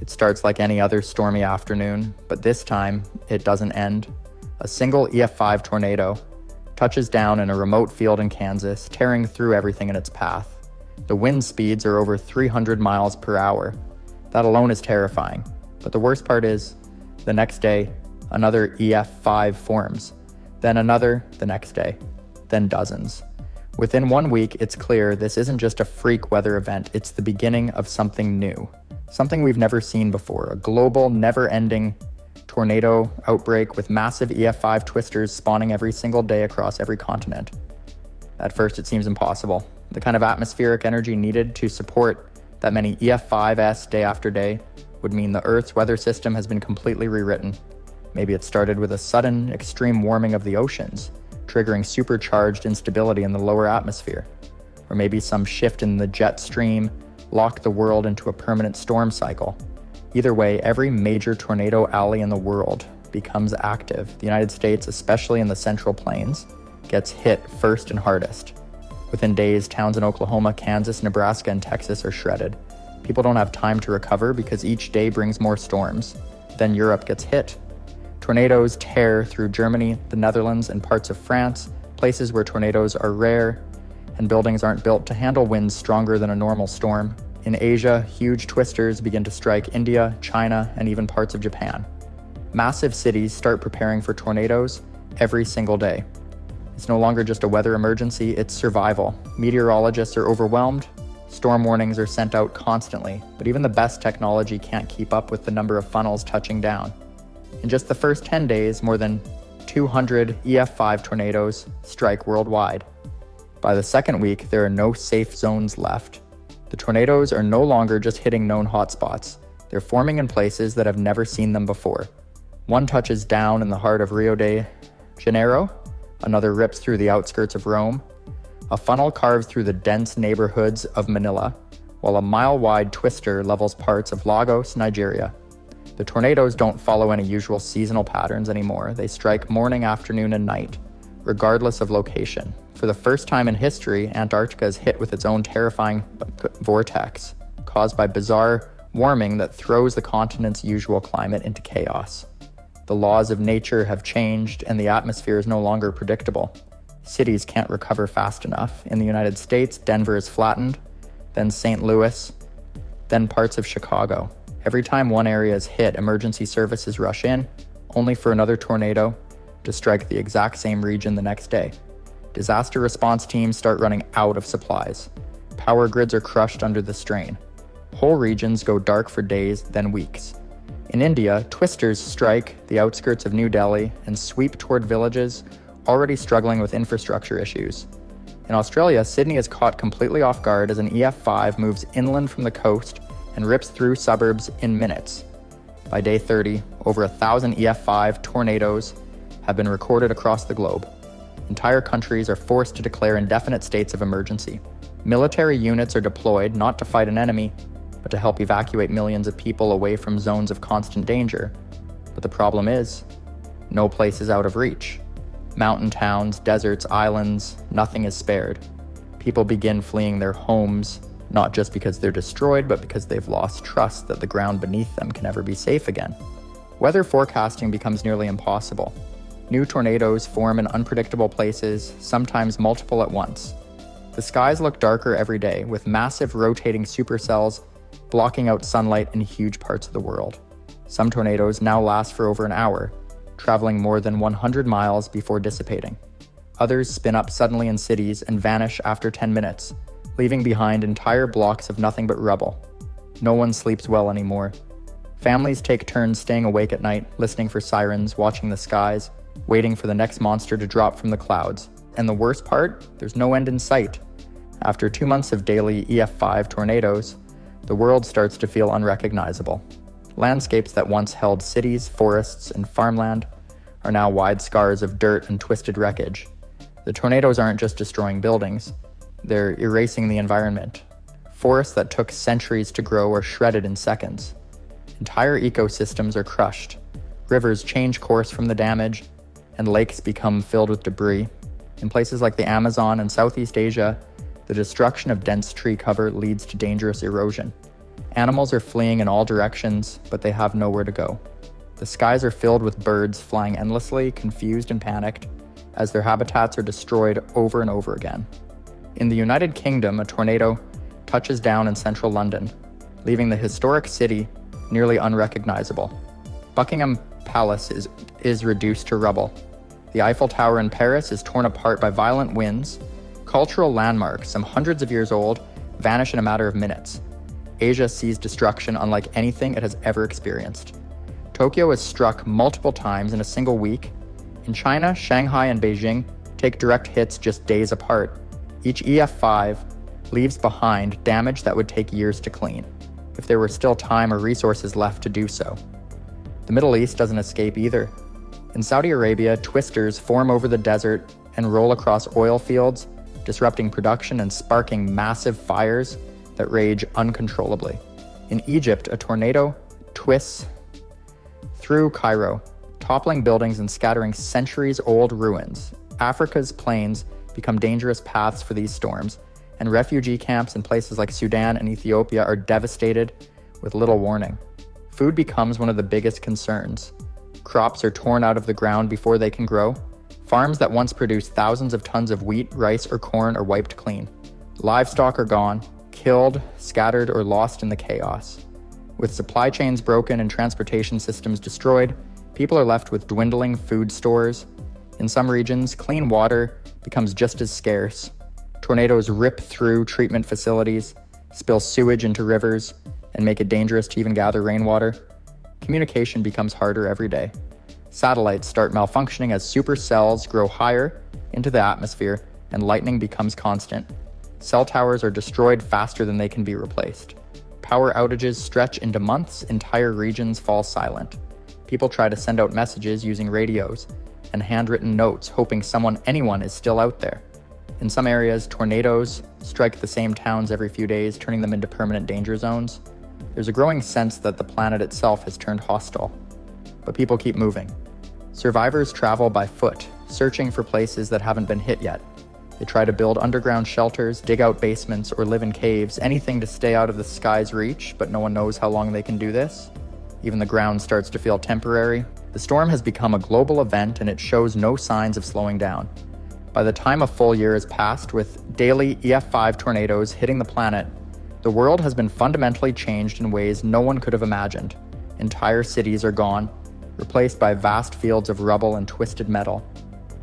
It starts like any other stormy afternoon, but this time, it doesn't end. A single EF5 tornado touches down in a remote field in Kansas, tearing through everything in its path. The wind speeds are over 300 miles per hour. That alone is terrifying. But the worst part is, the next day, another EF5 forms. Then another the next day. Then dozens. Within 1 week, it's clear this isn't just a freak weather event, it's the beginning of something new. Something we've never seen before, a global, never-ending tornado outbreak with massive EF5 twisters spawning every single day across every continent. At first, it seems impossible. The kind of atmospheric energy needed to support that many EF5s day after day would mean the Earth's weather system has been completely rewritten. Maybe it started with a sudden, extreme warming of the oceans, triggering supercharged instability in the lower atmosphere. Or maybe some shift in the jet stream locked the world into a permanent storm cycle. Either way, every major tornado alley in the world becomes active. The United States, especially in the Central Plains, gets hit first and hardest. Within days, towns in Oklahoma, Kansas, Nebraska, and Texas are shredded. People don't have time to recover because each day brings more storms. Then Europe gets hit. Tornadoes tear through Germany, the Netherlands, and parts of France, places where tornadoes are rare and buildings aren't built to handle winds stronger than a normal storm. In Asia, huge twisters begin to strike India, China, and even parts of Japan. Massive cities start preparing for tornadoes every single day. It's no longer just a weather emergency, it's survival. Meteorologists are overwhelmed, storm warnings are sent out constantly, but even the best technology can't keep up with the number of funnels touching down. In just the first 10 days, more than 200 EF5 tornadoes strike worldwide. By the second week, there are no safe zones left. The tornadoes are no longer just hitting known hotspots. They're forming in places that have never seen them before. One touches down in the heart of Rio de Janeiro, another rips through the outskirts of Rome. A funnel carves through the dense neighborhoods of Manila, while a mile-wide twister levels parts of Lagos, Nigeria. The tornadoes don't follow any usual seasonal patterns anymore. They strike morning, afternoon, and night, regardless of location. For the first time in history, Antarctica is hit with its own terrifying vortex, caused by bizarre warming that throws the continent's usual climate into chaos. The laws of nature have changed, and the atmosphere is no longer predictable. Cities can't recover fast enough. In the United States, Denver is flattened, then St. Louis, then parts of Chicago. Every time one area is hit, emergency services rush in, only for another tornado to strike the exact same region the next day. Disaster response teams start running out of supplies. Power grids are crushed under the strain. Whole regions go dark for days, then weeks. In India, twisters strike the outskirts of New Delhi and sweep toward villages already struggling with infrastructure issues. In Australia, Sydney is caught completely off guard as an EF5 moves inland from the coast and rips through suburbs in minutes. By day 30, over 1,000 EF5 tornadoes have been recorded across the globe. Entire countries are forced to declare indefinite states of emergency. Military units are deployed not to fight an enemy, but to help evacuate millions of people away from zones of constant danger. But the problem is, no place is out of reach. Mountain towns, deserts, islands, nothing is spared. People begin fleeing their homes, not just because they're destroyed, but because they've lost trust that the ground beneath them can ever be safe again. Weather forecasting becomes nearly impossible. New tornadoes form in unpredictable places, sometimes multiple at once. The skies look darker every day, with massive rotating supercells blocking out sunlight in huge parts of the world. Some tornadoes now last for over an hour, traveling more than 100 miles before dissipating. Others spin up suddenly in cities and vanish after 10 minutes, leaving behind entire blocks of nothing but rubble. No one sleeps well anymore. Families take turns staying awake at night, listening for sirens, watching the skies, waiting for the next monster to drop from the clouds. And the worst part? There's no end in sight. After 2 months of daily EF5 tornadoes, the world starts to feel unrecognizable. Landscapes that once held cities, forests, and farmland are now wide scars of dirt and twisted wreckage. The tornadoes aren't just destroying buildings, they're erasing the environment. Forests that took centuries to grow are shredded in seconds. Entire ecosystems are crushed. Rivers change course from the damage, and lakes become filled with debris. In places like the Amazon and Southeast Asia, the destruction of dense tree cover leads to dangerous erosion. Animals are fleeing in all directions, but they have nowhere to go. The skies are filled with birds flying endlessly, confused and panicked, as their habitats are destroyed over and over again. In the United Kingdom, a tornado touches down in central London, leaving the historic city nearly unrecognizable. Buckingham Palace is reduced to rubble. The Eiffel Tower in Paris is torn apart by violent winds. Cultural landmarks, some hundreds of years old, vanish in a matter of minutes. Asia sees destruction unlike anything it has ever experienced. Tokyo is struck multiple times in a single week. In China, Shanghai and Beijing take direct hits just days apart. Each EF5 leaves behind damage that would take years to clean, if there were still time or resources left to do so. The Middle East doesn't escape either. In Saudi Arabia, twisters form over the desert and roll across oil fields, disrupting production and sparking massive fires that rage uncontrollably. In Egypt, a tornado twists through Cairo, toppling buildings and scattering centuries-old ruins. Africa's plains become dangerous paths for these storms, and refugee camps in places like Sudan and Ethiopia are devastated with little warning. Food becomes one of the biggest concerns. Crops are torn out of the ground before they can grow. Farms that once produced thousands of tons of wheat, rice, or corn are wiped clean. Livestock are gone, killed, scattered, or lost in the chaos. With supply chains broken and transportation systems destroyed, people are left with dwindling food stores. In some regions, clean water becomes just as scarce. Tornadoes rip through treatment facilities, spill sewage into rivers, and make it dangerous to even gather rainwater. Communication becomes harder every day. Satellites start malfunctioning as supercells grow higher into the atmosphere and lightning becomes constant. Cell towers are destroyed faster than they can be replaced. Power outages stretch into months, entire regions fall silent. People try to send out messages using radios and handwritten notes, hoping anyone is still out there. In some areas, tornadoes strike the same towns every few days, turning them into permanent danger zones. There's a growing sense that the planet itself has turned hostile, but people keep moving. Survivors travel by foot, searching for places that haven't been hit yet. They try to build underground shelters, dig out basements, or live in caves, anything to stay out of the sky's reach, but no one knows how long they can do this. Even the ground starts to feel temporary. The storm has become a global event and it shows no signs of slowing down. By the time a full year has passed, with daily EF5 tornadoes hitting the planet, the world has been fundamentally changed in ways no one could have imagined. Entire cities are gone, replaced by vast fields of rubble and twisted metal.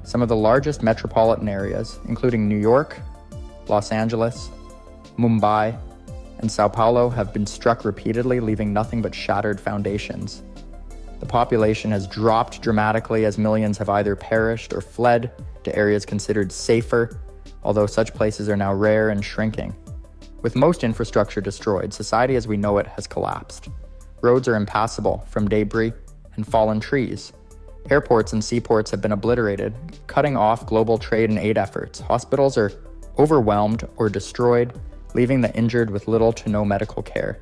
Some of the largest metropolitan areas, including New York, Los Angeles, Mumbai, and Sao Paulo, have been struck repeatedly, leaving nothing but shattered foundations. The population has dropped dramatically as millions have either perished or fled to areas considered safer, although such places are now rare and shrinking. With most infrastructure destroyed, society as we know it has collapsed. Roads are impassable from debris and fallen trees. Airports and seaports have been obliterated, cutting off global trade and aid efforts. Hospitals are overwhelmed or destroyed, leaving the injured with little to no medical care.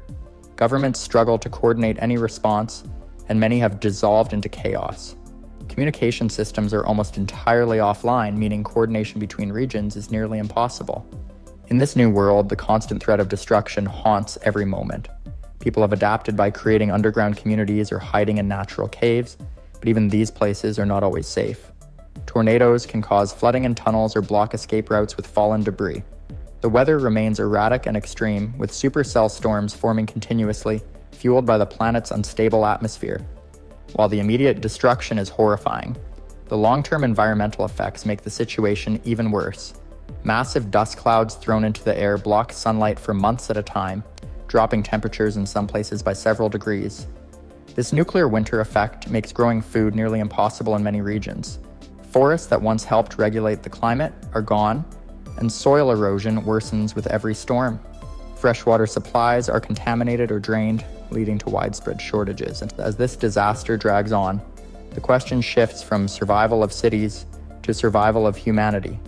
Governments struggle to coordinate any response, and many have dissolved into chaos. Communication systems are almost entirely offline, meaning coordination between regions is nearly impossible. In this new world, the constant threat of destruction haunts every moment. People have adapted by creating underground communities or hiding in natural caves, but even these places are not always safe. Tornadoes can cause flooding in tunnels or block escape routes with fallen debris. The weather remains erratic and extreme, with supercell storms forming continuously, fueled by the planet's unstable atmosphere. While the immediate destruction is horrifying, the long-term environmental effects make the situation even worse. Massive dust clouds thrown into the air block sunlight for months at a time, dropping temperatures in some places by several degrees. This nuclear winter effect makes growing food nearly impossible in many regions. Forests that once helped regulate the climate are gone, and soil erosion worsens with every storm. Freshwater supplies are contaminated or drained, leading to widespread shortages. And as this disaster drags on, the question shifts from survival of cities to survival of humanity.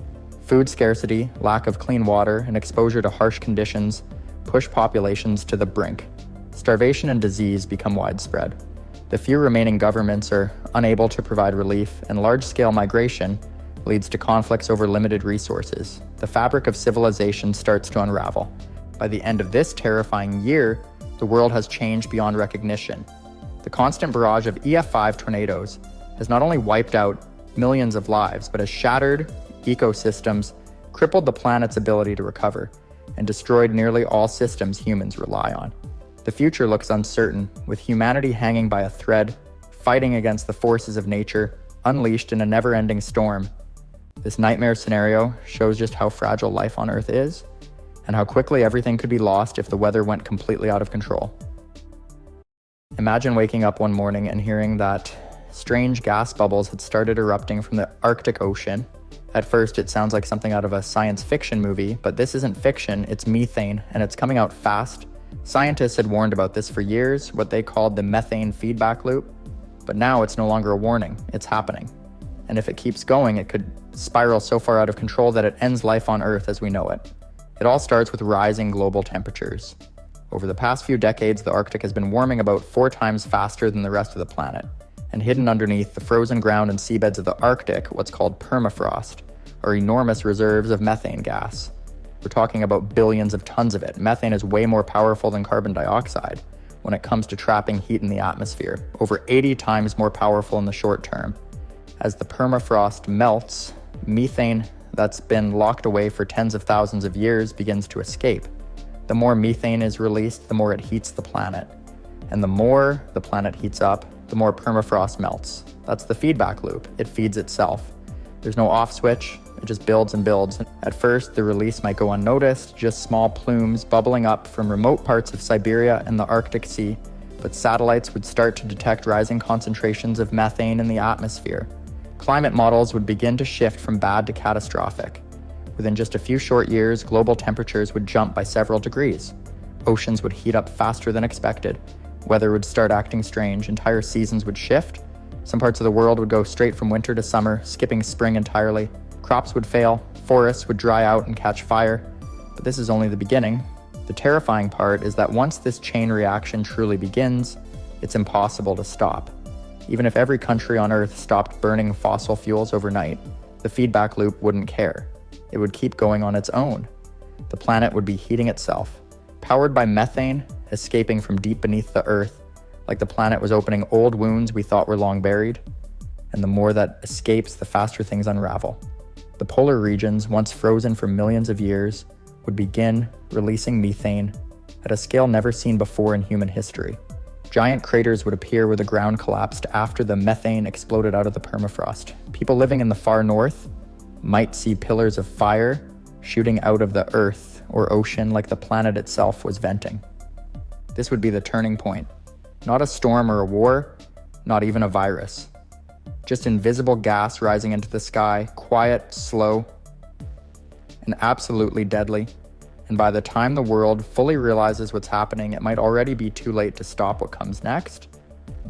Food scarcity, lack of clean water, and exposure to harsh conditions push populations to the brink. Starvation and disease become widespread. The few remaining governments are unable to provide relief, and large-scale migration leads to conflicts over limited resources. The fabric of civilization starts to unravel. By the end of this terrifying year, the world has changed beyond recognition. The constant barrage of EF5 tornadoes has not only wiped out millions of lives, but has shattered ecosystems, crippled the planet's ability to recover, and destroyed nearly all systems humans rely on. The future looks uncertain, with humanity hanging by a thread, fighting against the forces of nature, unleashed in a never-ending storm. This nightmare scenario shows just how fragile life on Earth is, and how quickly everything could be lost if the weather went completely out of control. Imagine waking up one morning and hearing that strange gas bubbles had started erupting from the Arctic Ocean. At first, it sounds like something out of a science fiction movie, but this isn't fiction, it's methane, and it's coming out fast. Scientists had warned about this for years, what they called the methane feedback loop, but now it's no longer a warning, it's happening. And if it keeps going, it could spiral so far out of control that it ends life on Earth as we know it. It all starts with rising global temperatures. Over the past few decades, the Arctic has been warming about 4 times faster than the rest of the planet. And hidden underneath the frozen ground and seabeds of the Arctic, what's called permafrost, are enormous reserves of methane gas. We're talking about billions of tons of it. Methane is way more powerful than carbon dioxide when it comes to trapping heat in the atmosphere, over 80 times more powerful in the short term. As the permafrost melts, methane that's been locked away for tens of thousands of years begins to escape. The more methane is released, the more it heats the planet. And the more the planet heats up, the more permafrost melts. That's the feedback loop. It feeds itself. There's no off switch, it just builds and builds. At first, the release might go unnoticed, just small plumes bubbling up from remote parts of Siberia and the Arctic Sea, but satellites would start to detect rising concentrations of methane in the atmosphere. Climate models would begin to shift from bad to catastrophic. Within just a few short years, global temperatures would jump by several degrees. Oceans would heat up faster than expected. Weather would start acting strange. Entire seasons would shift. Some parts of the world would go straight from winter to summer, skipping spring entirely. Crops would fail. Forests would dry out and catch fire. But this is only the beginning. The terrifying part is that once this chain reaction truly begins, it's impossible to stop. Even if every country on Earth stopped burning fossil fuels overnight, the feedback loop wouldn't care. It would keep going on its own. The planet would be heating itself, powered by methane escaping from deep beneath the Earth, like the planet was opening old wounds we thought were long buried. And the more that escapes, the faster things unravel. The polar regions, once frozen for millions of years, would begin releasing methane at a scale never seen before in human history. Giant craters would appear where the ground collapsed after the methane exploded out of the permafrost. People living in the far north might see pillars of fire shooting out of the earth or ocean like the planet itself was venting. This would be the turning point. Not a storm or a war, not even a virus. Just invisible gas rising into the sky, quiet, slow, and absolutely deadly. And by the time the world fully realizes what's happening, it might already be too late to stop what comes next.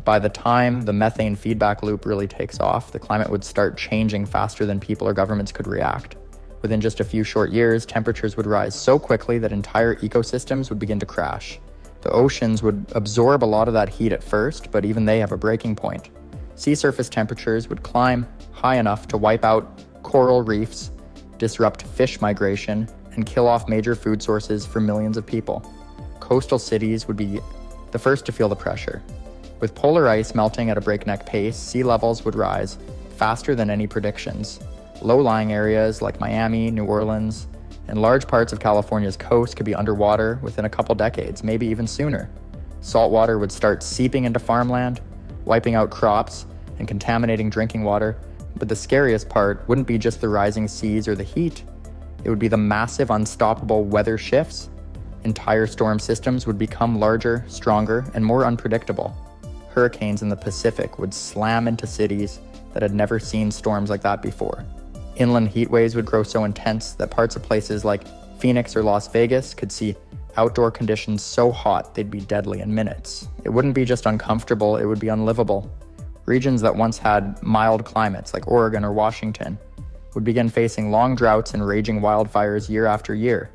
By the time the methane feedback loop really takes off, the climate would start changing faster than people or governments could react. Within just a few short years, temperatures would rise so quickly that entire ecosystems would begin to crash. The oceans would absorb a lot of that heat at first, but even they have a breaking point. Sea surface temperatures would climb high enough to wipe out coral reefs, disrupt fish migration, and kill off major food sources for millions of people. Coastal cities would be the first to feel the pressure. With polar ice melting at a breakneck pace, sea levels would rise faster than any predictions. Low-lying areas like Miami, New Orleans, and large parts of California's coast could be underwater within a couple decades, maybe even sooner. Salt water would start seeping into farmland, wiping out crops and contaminating drinking water. But the scariest part wouldn't be just the rising seas or the heat. It would be the massive, unstoppable weather shifts. Entire storm systems would become larger, stronger, and more unpredictable. Hurricanes in the Pacific would slam into cities that had never seen storms like that before. Inland heat waves would grow so intense that parts of places like Phoenix or Las Vegas could see outdoor conditions so hot they'd be deadly in minutes. It wouldn't be just uncomfortable, it would be unlivable. Regions that once had mild climates like Oregon or Washington would begin facing long droughts and raging wildfires year after year.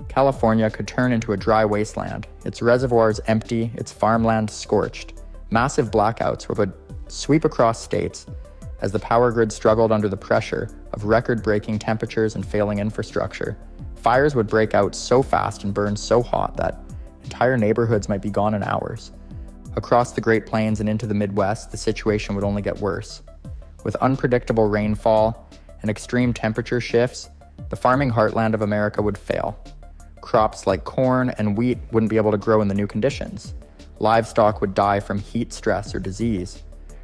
California could turn into a dry wasteland, its reservoirs empty, its farmland scorched. Massive blackouts would sweep across states as the power grid struggled under the pressure of record-breaking temperatures and failing infrastructure. Fires would break out so fast and burn so hot that Entire neighborhoods might be gone in hours. Across the Great Plains and into the Midwest, the situation would only get worse. With unpredictable rainfall and extreme temperature shifts, the farming heartland of America would fail. Crops like corn and wheat wouldn't be able to grow in the new conditions. Livestock would die from heat stress or disease.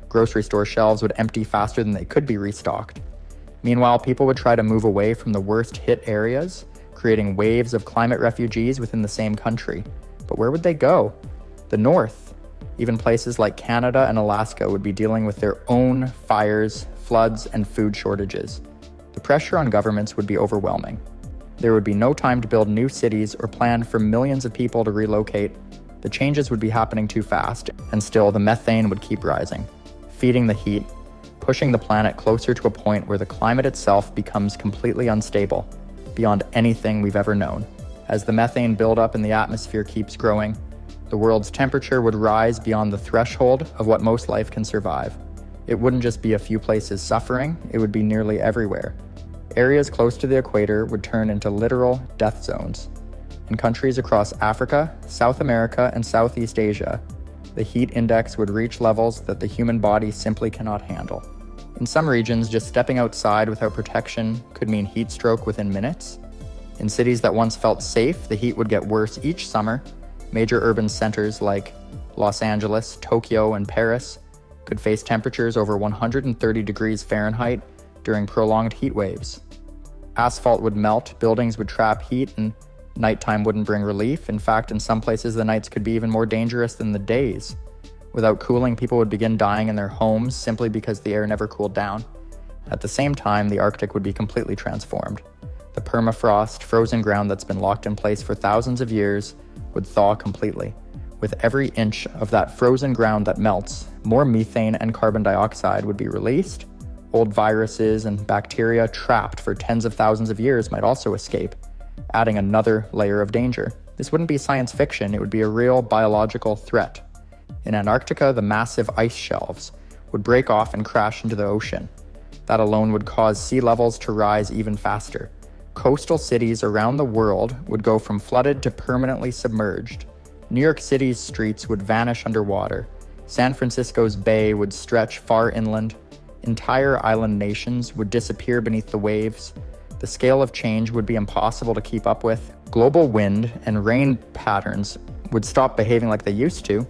Grocery store shelves would empty faster than they could be restocked. Meanwhile, people would try to move away from the worst hit areas, creating waves of climate refugees within the same country. But where would they go? The north. Even places like Canada and Alaska would be dealing with their own fires, floods, and food shortages. The pressure on governments would be overwhelming. There would be no time to build new cities or plan for millions of people to relocate. The changes would be happening too fast, and still the methane would keep rising, feeding the heat, pushing the planet closer to a point where the climate itself becomes completely unstable, beyond anything we've ever known. As the methane buildup in the atmosphere keeps growing, the world's temperature would rise beyond the threshold of what most life can survive. It wouldn't just be a few places suffering, it would be nearly everywhere. Areas close to the equator would turn into literal death zones. In countries across Africa, South America, and Southeast Asia, the heat index would reach levels that the human body simply cannot handle. In some regions, just stepping outside without protection could mean heat stroke within minutes. In cities that once felt safe, the heat would get worse each summer. Major urban centers like Los Angeles, Tokyo, and Paris could face temperatures over 130 degrees Fahrenheit during prolonged heat waves. Asphalt would melt, buildings would trap heat, and nighttime wouldn't bring relief. In fact, in some places, the nights could be even more dangerous than the days. Without cooling, people would begin dying in their homes simply because the air never cooled down. At the same time, the Arctic would be completely transformed. The permafrost, frozen ground that's been locked in place for thousands of years, would thaw completely. With every inch of that frozen ground that melts, more methane and carbon dioxide would be released. Old viruses and bacteria trapped for tens of thousands of years might also escape, adding another layer of danger. This wouldn't be science fiction, it would be a real biological threat. In Antarctica, the massive ice shelves would break off and crash into the ocean. That alone would cause sea levels to rise even faster. Coastal cities around the world would go from flooded to permanently submerged. New York City's streets would vanish underwater. San Francisco's bay would stretch far inland. Entire island nations would disappear beneath the waves. The scale of change would be impossible to keep up with. Global wind and rain patterns would stop behaving like they used to.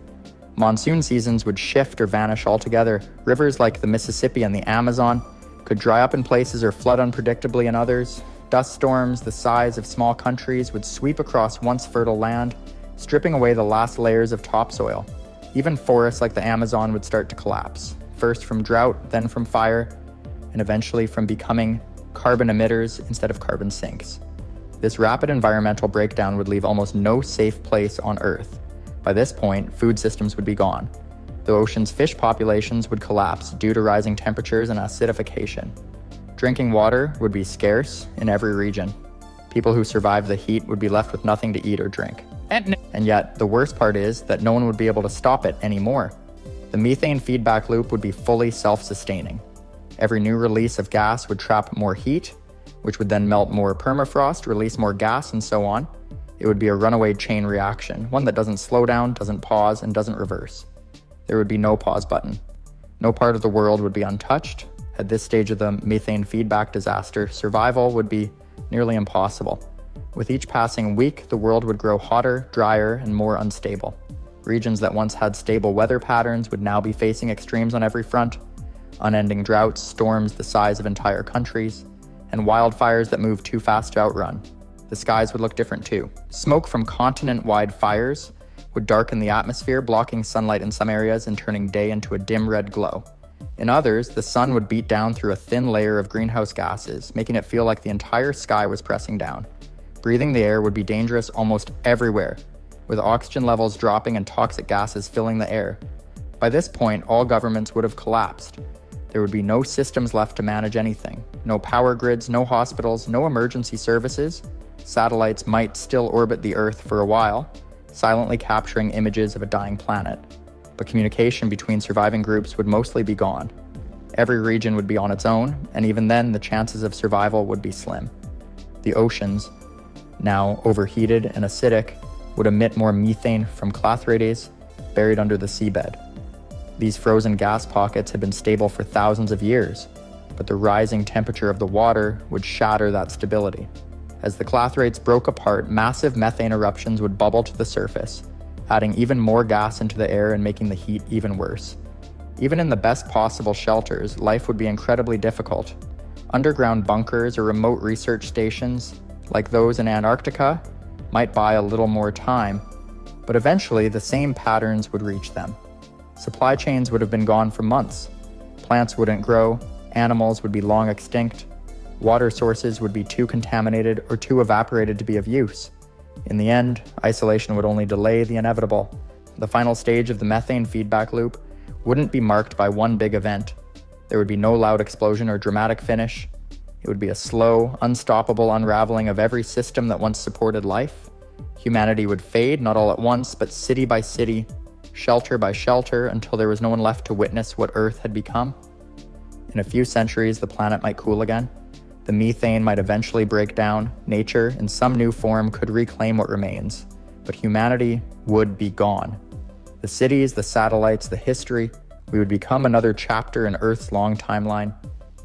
Monsoon seasons would shift or vanish altogether. Rivers like the Mississippi and the Amazon could dry up in places or flood unpredictably in others. Dust storms the size of small countries would sweep across once fertile land, stripping away the last layers of topsoil. Even forests like the Amazon would start to collapse, first from drought, then from fire, and eventually from becoming carbon emitters instead of carbon sinks. This rapid environmental breakdown would leave almost no safe place on Earth. By this point, food systems would be gone. The ocean's fish populations would collapse due to rising temperatures and acidification. Drinking water would be scarce in every region. People who survived the heat would be left with nothing to eat or drink. And yet, the worst part is that no one would be able to stop it anymore. The methane feedback loop would be fully self-sustaining. Every new release of gas would trap more heat, which would then melt more permafrost, release more gas, and so on. It would be a runaway chain reaction, one that doesn't slow down, doesn't pause, and doesn't reverse. There would be no pause button. No part of the world would be untouched. At this stage of the methane feedback disaster, survival would be nearly impossible. With each passing week, the world would grow hotter, drier, and more unstable. Regions that once had stable weather patterns would now be facing extremes on every front. Unending droughts, storms the size of entire countries, and wildfires that move too fast to outrun. The skies would look different too. Smoke from continent-wide fires would darken the atmosphere, blocking sunlight in some areas and turning day into a dim red glow. In others, the sun would beat down through a thin layer of greenhouse gases, making it feel like the entire sky was pressing down. Breathing the air would be dangerous almost everywhere, with oxygen levels dropping and toxic gases filling the air. By this point, all governments would have collapsed. There would be no systems left to manage anything. No power grids, no hospitals, no emergency services. Satellites might still orbit the Earth for a while, silently capturing images of a dying planet. But communication between surviving groups would mostly be gone. Every region would be on its own, and even then, the chances of survival would be slim. The oceans, now overheated and acidic, would emit more methane from clathrates buried under the seabed. These frozen gas pockets had been stable for thousands of years, but the rising temperature of the water would shatter that stability. As the clathrates broke apart, massive methane eruptions would bubble to the surface, adding even more gas into the air and making the heat even worse. Even in the best possible shelters, life would be incredibly difficult. Underground bunkers or remote research stations, like those in Antarctica, might buy a little more time, but eventually the same patterns would reach them. Supply chains would have been gone for months. Plants wouldn't grow, animals would be long extinct, water sources would be too contaminated or too evaporated to be of use. In the end, isolation would only delay the inevitable. The final stage of the methane feedback loop wouldn't be marked by one big event. There would be no loud explosion or dramatic finish. It would be a slow, unstoppable unraveling of every system that once supported life. Humanity would fade, not all at once, but city by city, shelter by shelter, until there was no one left to witness what Earth had become. In a few centuries, the planet might cool again. The methane might eventually break down. Nature, in some new form, could reclaim what remains. But humanity would be gone. The cities, the satellites, the history, we would become another chapter in Earth's long timeline,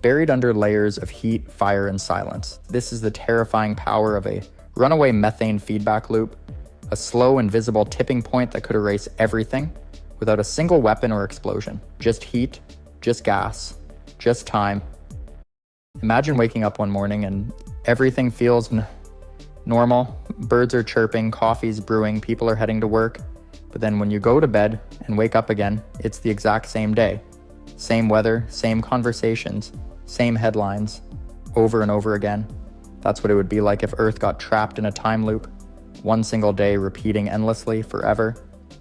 buried under layers of heat, fire, and silence. This is the terrifying power of a runaway methane feedback loop, a slow, invisible tipping point that could erase everything without a single weapon or explosion. Just heat, just gas, just time. Imagine waking up one morning and everything feels normal. Birds are chirping, coffee's brewing, people are heading to work. But then when you go to bed and wake up again, it's the exact same day. Same weather, same conversations, same headlines, over and over again. That's what it would be like if Earth got trapped in a time loop. One single day repeating endlessly forever.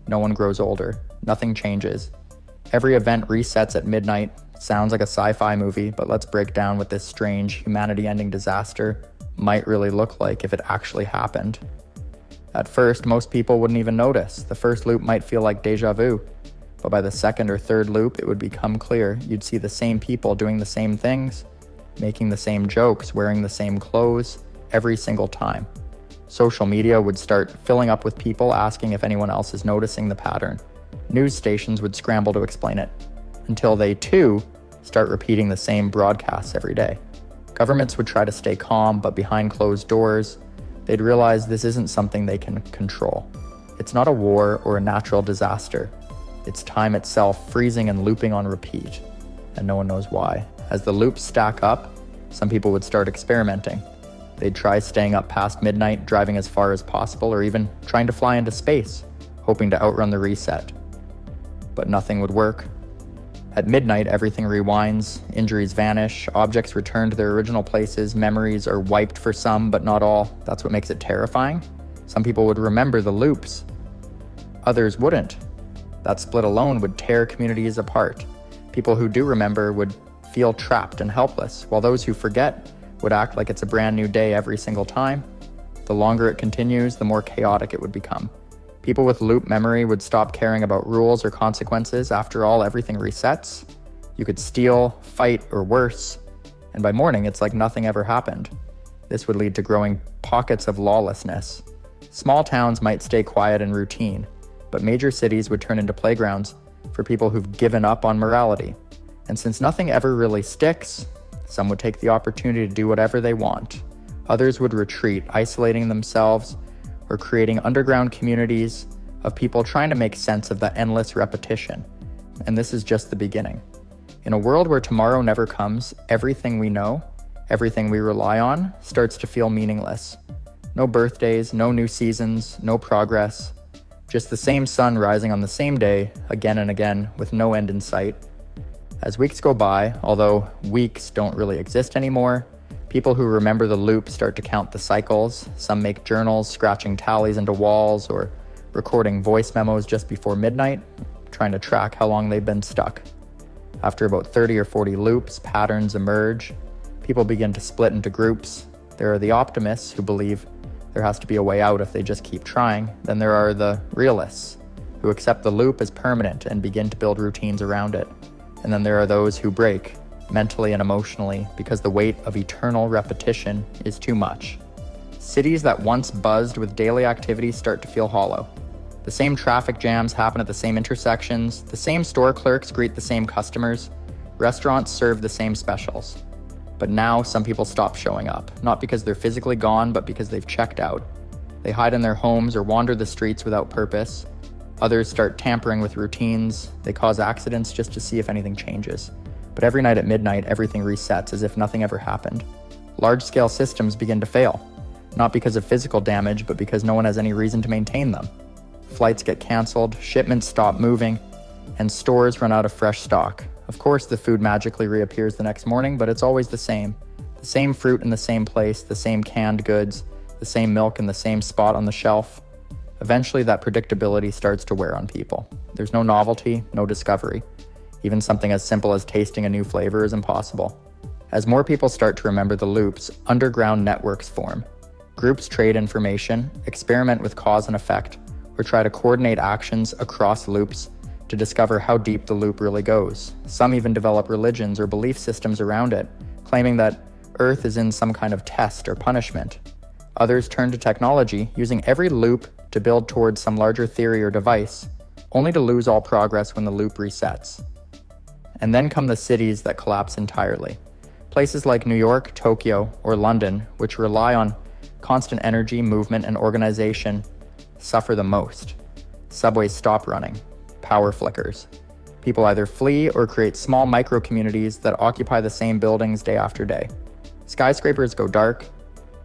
No one grows older. Nothing changes. Every event resets at midnight. Sounds like a sci-fi movie, but let's break down what this strange, humanity-ending disaster might really look like if it actually happened. At first, most people wouldn't even notice. The first loop might feel like deja vu, but by the second or third loop, it would become clear. You'd see the same people doing the same things, making the same jokes, wearing the same clothes, every single time. Social media would start filling up with people asking if anyone else is noticing the pattern. News stations would scramble to explain it, until they too start repeating the same broadcasts every day. Governments would try to stay calm, but behind closed doors, they'd realize this isn't something they can control. It's not a war or a natural disaster. It's time itself freezing and looping on repeat, and no one knows why. As the loops stack up, some people would start experimenting. They'd try staying up past midnight, driving as far as possible, or even trying to fly into space, hoping to outrun the reset. But nothing would work. At midnight, everything rewinds, injuries vanish, objects return to their original places, memories are wiped for some, but not all. That's what makes it terrifying. Some people would remember the loops. Others wouldn't. That split alone would tear communities apart. People who do remember would feel trapped and helpless, while those who forget would act like it's a brand new day every single time. The longer it continues, the more chaotic it would become. People with loop memory would stop caring about rules or consequences. After all, everything resets. You could steal, fight, or worse, and by morning, it's like nothing ever happened. This would lead to growing pockets of lawlessness. Small towns might stay quiet and routine, but major cities would turn into playgrounds for people who've given up on morality. And since nothing ever really sticks, some would take the opportunity to do whatever they want. Others would retreat, isolating themselves or creating underground communities of people trying to make sense of the endless repetition. And this is just the beginning. In a world where tomorrow never comes, everything we know, everything we rely on, starts to feel meaningless. No birthdays, no new seasons, no progress. Just the same sun rising on the same day, again and again, with no end in sight. As weeks go by, although weeks don't really exist anymore, people who remember the loop start to count the cycles. Some make journals, scratching tallies into walls, or recording voice memos just before midnight, trying to track how long they've been stuck. After about 30 or 40 loops, patterns emerge. People begin to split into groups. There are the optimists who believe there has to be a way out if they just keep trying. Then there are the realists who accept the loop as permanent and begin to build routines around it. And then there are those who break, mentally and emotionally, because the weight of eternal repetition is too much. Cities that once buzzed with daily activity start to feel hollow. The same traffic jams happen at the same intersections, the same store clerks greet the same customers, restaurants serve the same specials. But now some people stop showing up, not because they're physically gone, but because they've checked out. They hide in their homes or wander the streets without purpose. Others start tampering with routines. They cause accidents just to see if anything changes. But every night at midnight, everything resets as if nothing ever happened. Large-scale systems begin to fail, not because of physical damage, but because no one has any reason to maintain them. Flights get canceled, shipments stop moving, and stores run out of fresh stock. Of course, the food magically reappears the next morning, but it's always the same. The same fruit in the same place, the same canned goods, the same milk in the same spot on the shelf. Eventually, that predictability starts to wear on people. There's no novelty, no discovery. Even something as simple as tasting a new flavor is impossible. As more people start to remember the loops, underground networks form. Groups trade information, experiment with cause and effect, or try to coordinate actions across loops to discover how deep the loop really goes. Some even develop religions or belief systems around it, claiming that Earth is in some kind of test or punishment. Others turn to technology, using every loop to build towards some larger theory or device, only to lose all progress when the loop resets. And then come the cities that collapse entirely. Places like New York, Tokyo, or London, which rely on constant energy, movement, and organization, suffer the most. Subways stop running. Power flickers. People either flee or create small micro-communities that occupy the same buildings day after day. Skyscrapers go dark,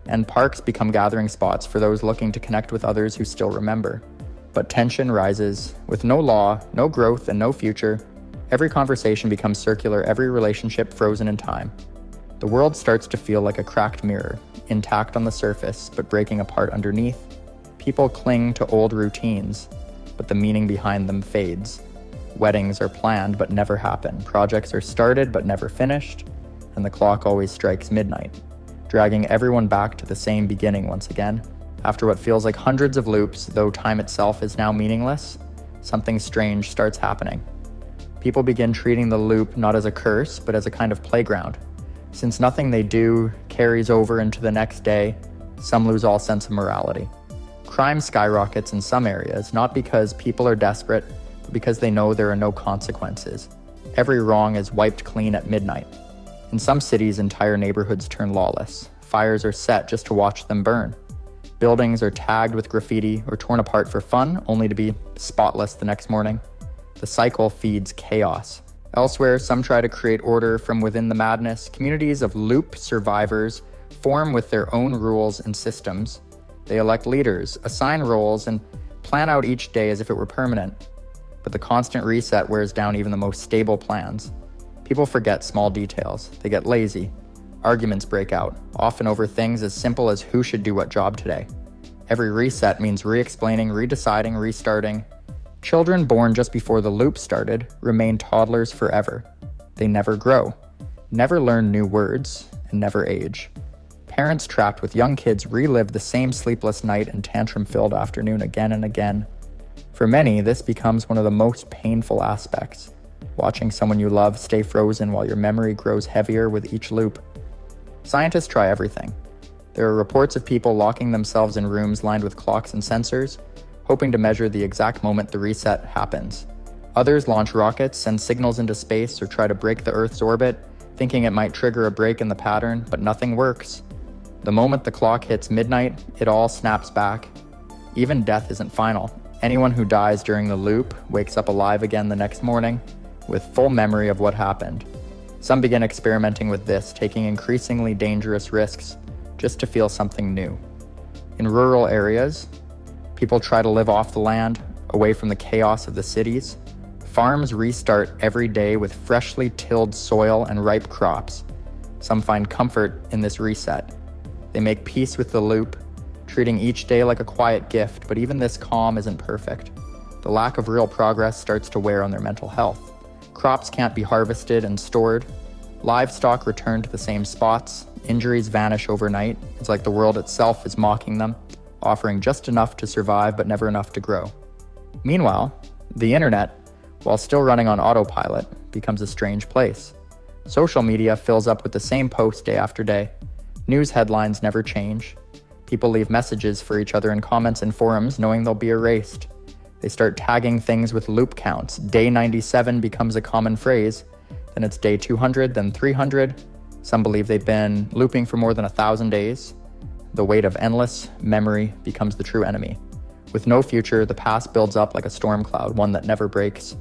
and parks become gathering spots for those looking to connect with others who still remember. But tension rises. With no law, no growth, and no future, every conversation becomes circular, every relationship frozen in time. The world starts to feel like a cracked mirror, intact on the surface, but breaking apart underneath. People cling to old routines, but the meaning behind them fades. Weddings are planned but never happen. Projects are started but never finished, and the clock always strikes midnight, dragging everyone back to the same beginning once again. After what feels like hundreds of loops, though time itself is now meaningless, something strange starts happening. People begin treating the loop not as a curse, but as a kind of playground. Since nothing they do carries over into the next day, some lose all sense of morality. Crime skyrockets in some areas, not because people are desperate, but because they know there are no consequences. Every wrong is wiped clean at midnight. In some cities, entire neighborhoods turn lawless. Fires are set just to watch them burn. Buildings are tagged with graffiti or torn apart for fun, only to be spotless the next morning. The cycle feeds chaos. Elsewhere, some try to create order from within the madness. Communities of loop survivors form with their own rules and systems. They elect leaders, assign roles, and plan out each day as if it were permanent. But the constant reset wears down even the most stable plans. People forget small details. They get lazy. Arguments break out, often over things as simple as who should do what job today. Every reset means re-explaining, redeciding, restarting. Children born just before the loop started remain toddlers forever. They never grow, never learn new words, and never age. Parents trapped with young kids relive the same sleepless night and tantrum-filled afternoon again and again. For many, this becomes one of the most painful aspects, watching someone you love stay frozen while your memory grows heavier with each loop. Scientists try everything. There are reports of people locking themselves in rooms lined with clocks and sensors, hoping to measure the exact moment the reset happens. Others launch rockets, send signals into space, or try to break the Earth's orbit, thinking it might trigger a break in the pattern, but nothing works. The moment the clock hits midnight, it all snaps back. Even death isn't final. Anyone who dies during the loop wakes up alive again the next morning, with full memory of what happened. Some begin experimenting with this, taking increasingly dangerous risks, just to feel something new. In rural areas, people try to live off the land, away from the chaos of the cities. Farms restart every day with freshly tilled soil and ripe crops. Some find comfort in this reset. They make peace with the loop, treating each day like a quiet gift, but even this calm isn't perfect. The lack of real progress starts to wear on their mental health. Crops can't be harvested and stored. Livestock return to the same spots. Injuries vanish overnight. It's like the world itself is mocking them, offering just enough to survive but never enough to grow. Meanwhile, the internet, while still running on autopilot, becomes a strange place. Social media fills up with the same posts day after day. News headlines never change. People leave messages for each other in comments and forums knowing they'll be erased. They start tagging things with loop counts. Day 97 becomes a common phrase. Then it's day 200, then 300. Some believe they've been looping for more than 1,000 days. The weight of endless memory becomes the true enemy. With no future, the past builds up like a storm cloud, one that never breaks.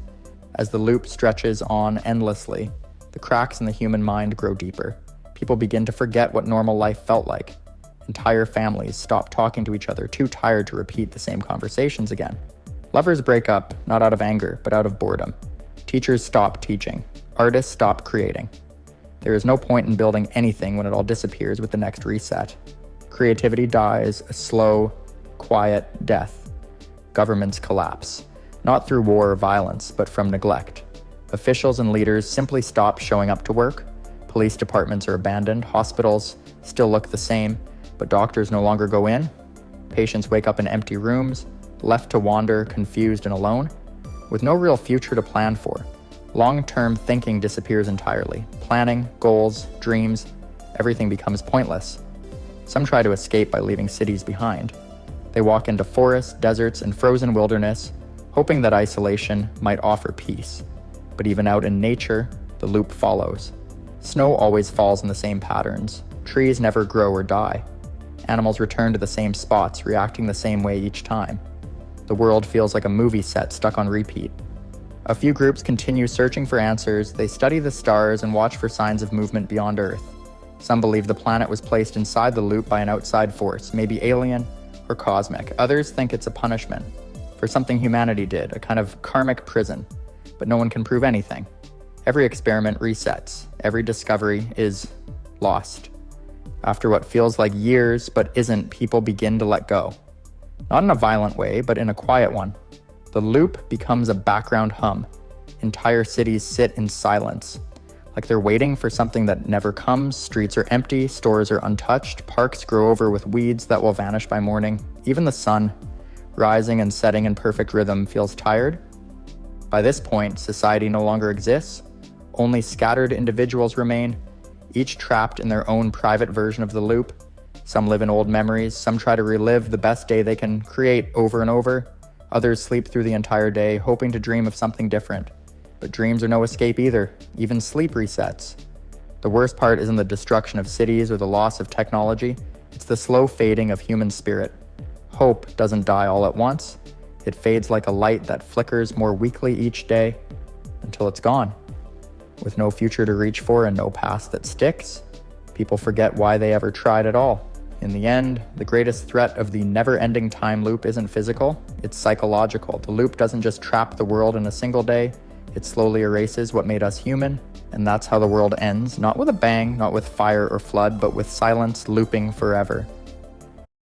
As the loop stretches on endlessly, the cracks in the human mind grow deeper. People begin to forget what normal life felt like. Entire families stop talking to each other, too tired to repeat the same conversations again. Lovers break up, not out of anger, but out of boredom. Teachers stop teaching. Artists stop creating. There is no point in building anything when it all disappears with the next reset. Creativity dies a slow, quiet death. Governments collapse, not through war or violence, but from neglect. Officials and leaders simply stop showing up to work. Police departments are abandoned. Hospitals still look the same, but doctors no longer go in. Patients wake up in empty rooms, left to wander, confused and alone, with no real future to plan for. Long-term thinking disappears entirely. Planning, goals, dreams, everything becomes pointless. Some try to escape by leaving cities behind. They walk into forests, deserts, and frozen wilderness, hoping that isolation might offer peace. But even out in nature, the loop follows. Snow always falls in the same patterns. Trees never grow or die. Animals return to the same spots, reacting the same way each time. The world feels like a movie set stuck on repeat. A few groups continue searching for answers. They study the stars and watch for signs of movement beyond Earth. Some believe the planet was placed inside the loop by an outside force, maybe alien or cosmic. Others think it's a punishment for something humanity did, a kind of karmic prison. But no one can prove anything. Every experiment resets. Every discovery is lost. After what feels like years but isn't, people begin to let go. Not in a violent way, but in a quiet one. The loop becomes a background hum. Entire cities sit in silence, like they're waiting for something that never comes. Streets are empty, stores are untouched, parks grow over with weeds that will vanish by morning. Even the sun, rising and setting in perfect rhythm, feels tired. By this point, society no longer exists. Only scattered individuals remain, each trapped in their own private version of the loop. Some live in old memories, some try to relive the best day they can create over and over. Others sleep through the entire day, hoping to dream of something different. But dreams are no escape either. Even sleep resets. The worst part isn't the destruction of cities or the loss of technology. It's the slow fading of human spirit. Hope doesn't die all at once. It fades like a light that flickers more weakly each day until it's gone. With no future to reach for and no past that sticks, people forget why they ever tried at all. In the end, the greatest threat of the never-ending time loop isn't physical, it's psychological. The loop doesn't just trap the world in a single day, it slowly erases what made us human, and that's how the world ends, not with a bang, not with fire or flood, but with silence looping forever.